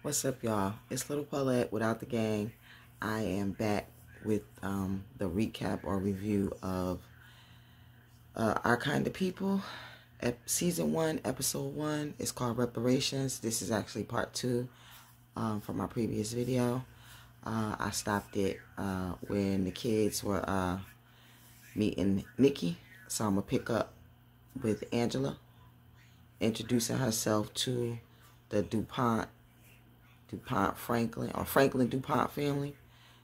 What's up, y'all? It's Little Paulette without the gang. I am back with the recap or review of Our Kind of People, Season 1, Episode 1. It's called Reparations. This is actually part 2 from my previous video. I stopped it when the kids were meeting Nikki. So I'm going to pick up with Angela, introducing herself to the DuPont Franklin, or Franklin DuPont family,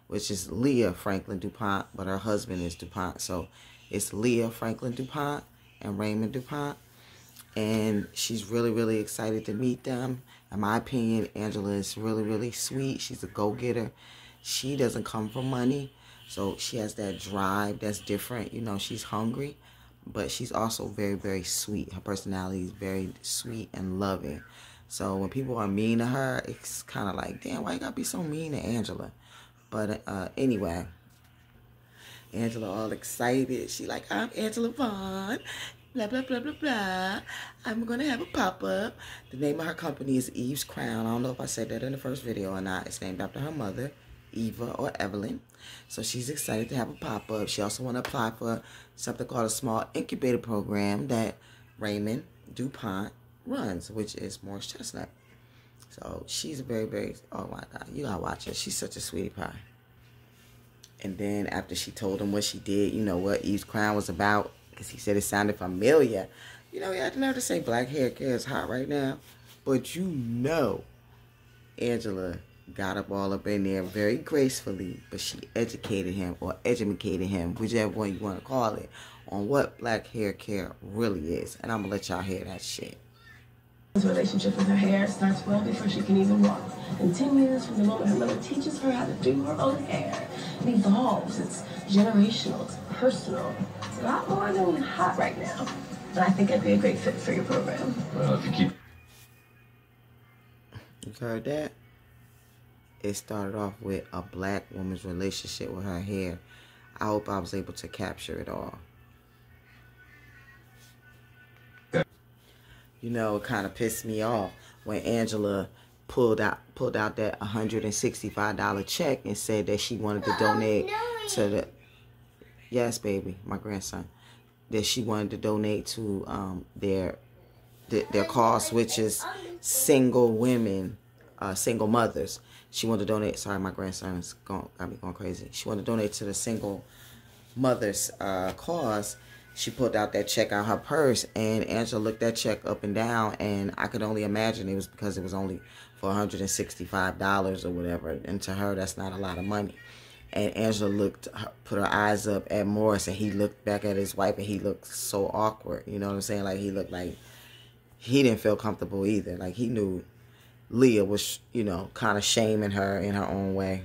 which is Leah Franklin DuPont, but her husband is DuPont. So it's Leah Franklin DuPont and Raymond DuPont. And she's really, really excited to meet them. In my opinion, Angela is really, really sweet. She's a go-getter. She doesn't come from money, so she has that drive that's different. You know, she's hungry, but she's also very, very sweet. Her personality is very sweet and loving. So when people are mean to her, it's kind of like, damn, why you gotta be so mean to Angela? But anyway, Angela all excited. She like, I'm Angela Vaughn, blah, blah, blah, blah, blah. I'm going to have a pop-up. The name of her company is Eve's Crown. I don't know if I said that in the first video or not. It's named after her mother, Eva or Evelyn. So she's excited to have a pop-up. She also want to apply for something called a small incubator program that Raymond DuPont runs, which is Morris Chestnut. So she's very, very, oh my God, you gotta watch her. She's such a sweetie pie. And then after she told him what she did, you know what Eve's Crown was about, because he said it sounded familiar. You know, he had to never say black hair care is hot right now. But you know, Angela got all up in there very gracefully, but she educated him, or educated him, whichever one you want to call it, on what black hair care really is. And I'm gonna let y'all hear that shit. His relationship with her hair starts well before she can even walk. Continues from the moment her mother teaches her how to do her own hair. It evolves. It's generational. It's personal. It's a lot more than hot right now. And I think I'd be a great fit for your program. Well, if you keep... You heard that? It started off with a black woman's relationship with her hair. I hope I was able to capture it all. You know, it kind of pissed me off when Angela pulled out that $165 check and said that she wanted to donate to the, yes, baby, my grandson, that she wanted to donate to their cause, which is single women, single mothers. She wanted to donate. Sorry, my grandson's got me going crazy. She wanted to donate to the single mothers cause. She pulled out that check out of her purse, and Angela looked that check up and down, and I could only imagine it was because it was only for $165 or whatever, and to her, that's not a lot of money. And Angela put her eyes up at Morris, and he looked back at his wife, and he looked so awkward, you know what I'm saying? Like, he looked like he didn't feel comfortable either. Like, he knew Leah was, you know, kind of shaming her in her own way.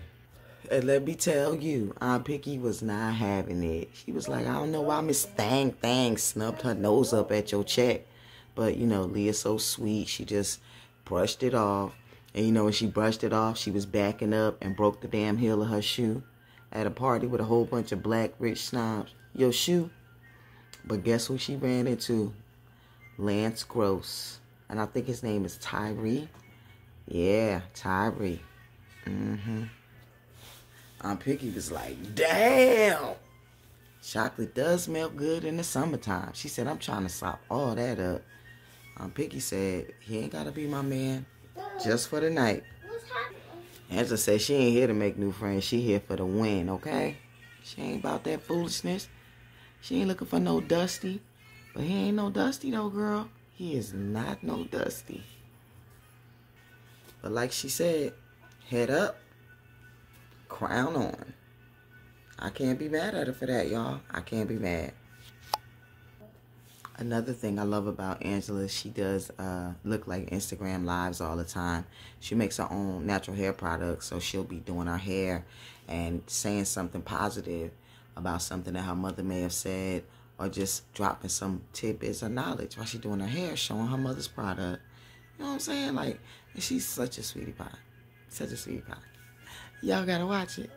And let me tell you, Aunt Picky was not having it. She was like, I don't know why Miss Thang snubbed her nose up at your check. But, you know, Leah's so sweet. She just brushed it off. And, you know, when she brushed it off, she was backing up and broke the damn heel of her shoe at a party with a whole bunch of black rich snobs. Your shoe. But guess who she ran into? Lance Gross. And I think his name is Tyree. Yeah, Tyree. Mm-hmm. Aunt Picky was like, damn, chocolate does smell good in the summertime. She said, I'm trying to sop all that up. Aunt Picky said, he ain't got to be my man just for the night. Angela said she ain't here to make new friends. She here for the win, okay? She ain't about that foolishness. She ain't looking for no Dusty. But he ain't no Dusty though, girl. He is not no Dusty. But like she said, head up. Crown on. I can't be mad at her for that, y'all. I can't be mad. Another thing I love about Angela, she does look like Instagram lives all the time. She makes her own natural hair products, so she'll be doing her hair and saying something positive about something that her mother may have said, or just dropping some tidbits of knowledge while she's doing her hair, showing her mother's product. You know what I'm saying? Like, she's such a sweetie pie. Such a sweetie pie. Y'all gotta watch it.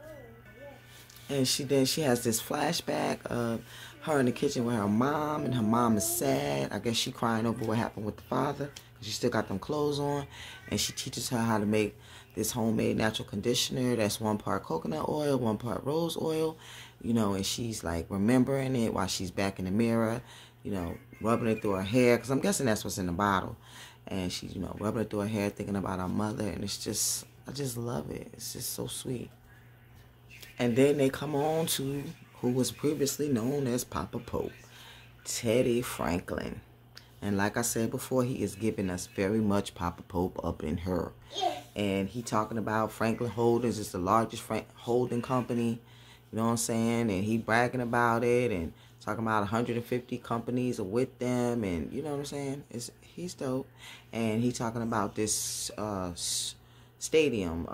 And she has this flashback of her in the kitchen with her mom, and her mom is sad. I guess she crying over what happened with the father. She still got them clothes on, and she teaches her how to make this homemade natural conditioner that's 1 part coconut oil, 1 part rose oil, you know, and she's like remembering it while she's back in the mirror, you know, rubbing it through her hair, because I'm guessing that's what's in the bottle. And she's, you know, rubbing it through her hair, thinking about her mother, and it's just, I just love it. It's just so sweet. And then they come on to who was previously known as Papa Pope, Teddy Franklin. And like I said before, he is giving us very much Papa Pope up in her. And he talking about Franklin Holdings is the largest holding company. You know what I'm saying? And he bragging about it and talking about 150 companies are with them. And you know what I'm saying? He's dope. And he talking about this stadium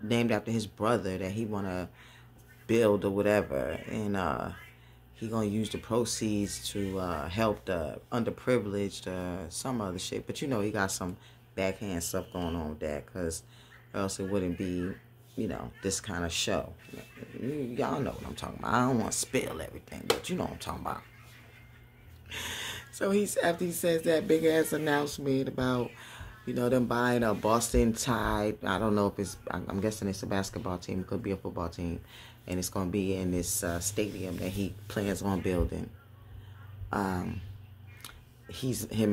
named after his brother that he want to build or whatever. And he gonna use the proceeds to help the underprivileged, some other shit. But you know, he got some backhand stuff going on with that, because else it wouldn't be, you know, this kind of show. Y'all know what I'm talking about. I don't want to spill everything, but you know what I'm talking about. So after he says that big ass announcement about, you know, them buying a Boston Tide. I don't know if it's, I'm guessing it's a basketball team. It could be a football team. And it's going to be in this stadium that he plans on building. Him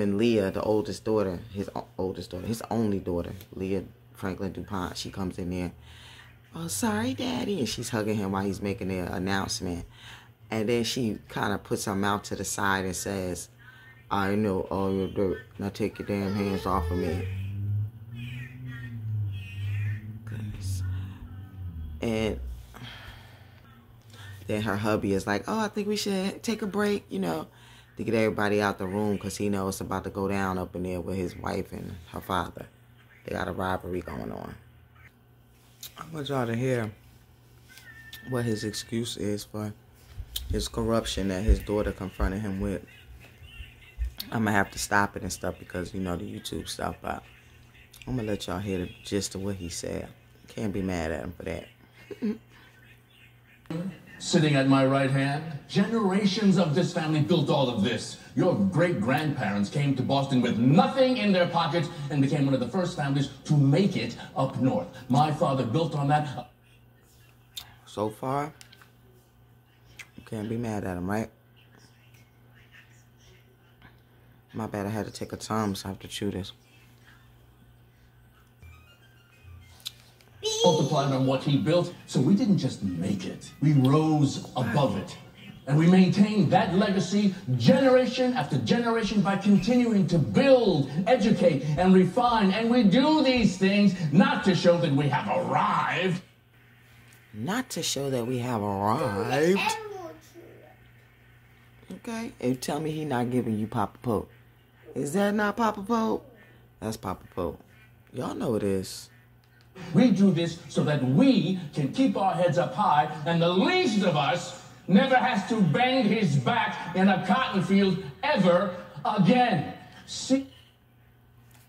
and Leah, the oldest daughter, his only daughter, Leah Franklin DuPont, she comes in there. Oh, sorry, Daddy. And she's hugging him while he's making the announcement. And then she kind of puts her mouth to the side and says, I know all your dirt. Now take your damn hands off of me. Goodness. And then her hubby is like, oh, I think we should take a break, you know, to get everybody out the room, because he knows it's about to go down up in there with his wife and her father. They got a robbery going on. I want y'all to hear what his excuse is for his corruption that his daughter confronted him with. I'm going to have to stop it and stuff because, you know, the YouTube stuff, but I'm going to let y'all hear the gist of what he said. Can't be mad at him for that. Sitting at my right hand, generations of this family built all of this. Your great-grandparents came to Boston with nothing in their pockets and became one of the first families to make it up north. My father built on that. So far, you can't be mad at him, right? My bad, I had to take a time, so I have to chew this. Multiplied on what he built, so we didn't just make it. We rose above it. And we maintained that legacy generation after generation by continuing to build, educate, and refine. And we do these things not to show that we have arrived. Not to show that we have arrived. Okay? And tell me he not giving you Papa Pope. Is that not Papa Pope? That's Papa Pope. Y'all know it is. We do this so that we can keep our heads up high, and the least of us never has to bend his back in a cotton field ever again. See?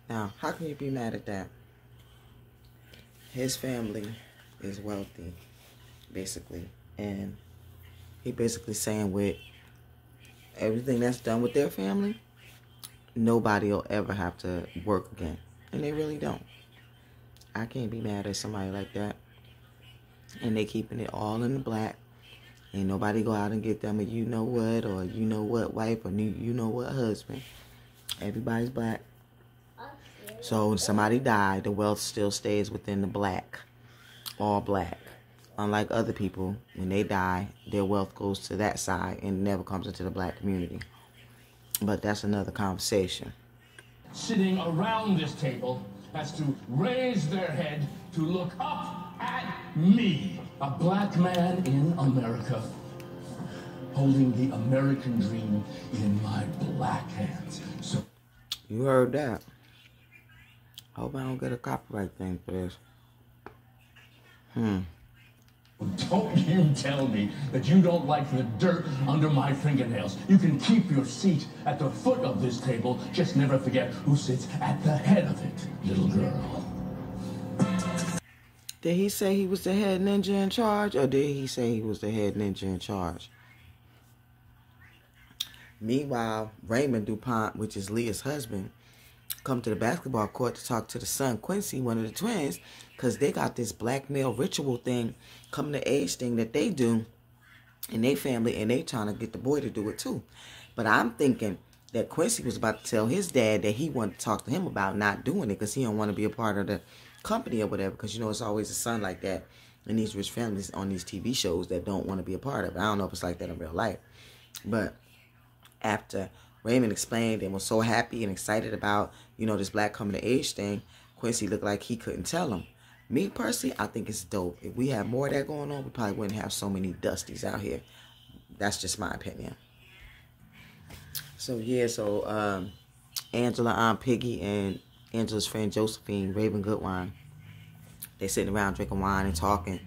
Now, how can you be mad at that? His family is wealthy, basically. And he basically saying with everything that's done with their family, nobody will ever have to work again. And they really don't. I can't be mad at somebody like that. And they keeping it all in the black. Ain't nobody go out and get them a you know what or you know what wife or you know what husband. Everybody's black. So when somebody died, the wealth still stays within the black. All black. Unlike other people, when they die, their wealth goes to that side and never comes into the black community. But that's another conversation. Sitting around this table has to raise their head to look up at me, a black man in America, holding the American dream in my black hands. So you heard that. I hope I don't get a copyright thing for this. Don't you tell me that you don't like the dirt under my fingernails. You can keep your seat at the foot of this table. Just never forget who sits at the head of it, little girl. Did he say he was the head ninja in charge, or did he say he was the head ninja in charge? Meanwhile, Raymond DuPont, which is Leah's husband, come to the basketball court to talk to the son, Quincy, one of the twins, because they got this blackmail ritual thing, coming to age thing that they do in their family, and they trying to get the boy to do it too. But I'm thinking that Quincy was about to tell his dad that he wanted to talk to him about not doing it because he don't want to be a part of the company or whatever. Because, you know, it's always a son like that in these rich families on these TV shows that don't want to be a part of it. I don't know if it's like that in real life. But after Raymond explained and was so happy and excited about, you know, this black coming to age thing, Quincy looked like he couldn't tell him. Me personally, I think it's dope. If we had more of that going on, we probably wouldn't have so many Dusties out here. That's just my opinion. So yeah, Angela, Aunt Piggy, and Angela's friend Josephine, Raven Goodwine, they sitting around drinking wine and talking,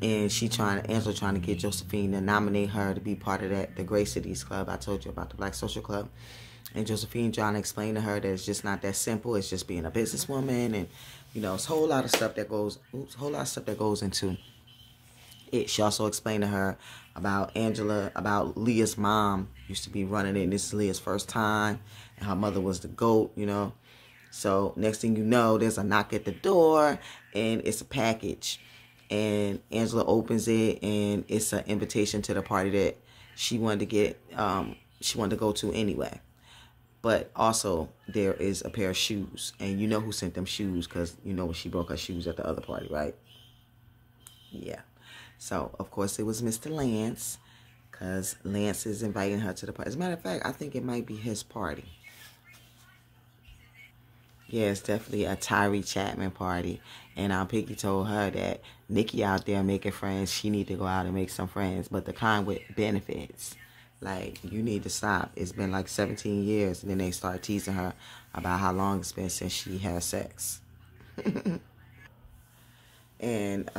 and Angela trying to get Josephine to nominate her to be part of the Gray Cities Club. I told you about the Black Social Club. And Josephine trying to explain to her that it's just not that simple. It's just being a businesswoman, and you know, it's a whole lot of stuff that goes into it. She also explained to her about Leah's mom used to be running it, and this is Leah's first time, and her mother was the GOAT, you know. So next thing you know, there's a knock at the door, and it's a package, and Angela opens it, and it's an invitation to the party that she wanted to go to anyway. But also, there is a pair of shoes. And you know who sent them shoes, because you know when she broke her shoes at the other party, right? Yeah. So, of course, it was Mr. Lance, because Lance is inviting her to the party. As a matter of fact, I think it might be his party. Yeah, it's definitely a Tyree Chapman party. And Aunt Piggy told her that Nikki out there making friends, she need to go out and make some friends, but the kind with benefits. Like, you need to stop. It's been like 17 years. And then they start teasing her about how long it's been since she had sex. And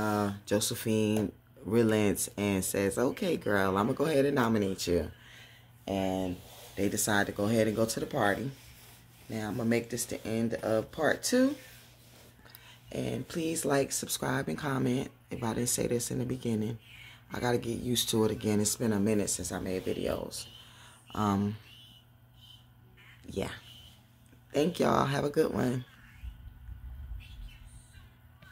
Josephine relents and says, okay, girl, I'm going to go ahead and nominate you. And they decide to go ahead and go to the party. Now, I'm going to make this the end of part 2. And please like, subscribe, and comment if I didn't say this in the beginning. I got to get used to it again. It's been a minute since I made videos. Yeah. Thank y'all. Have a good one.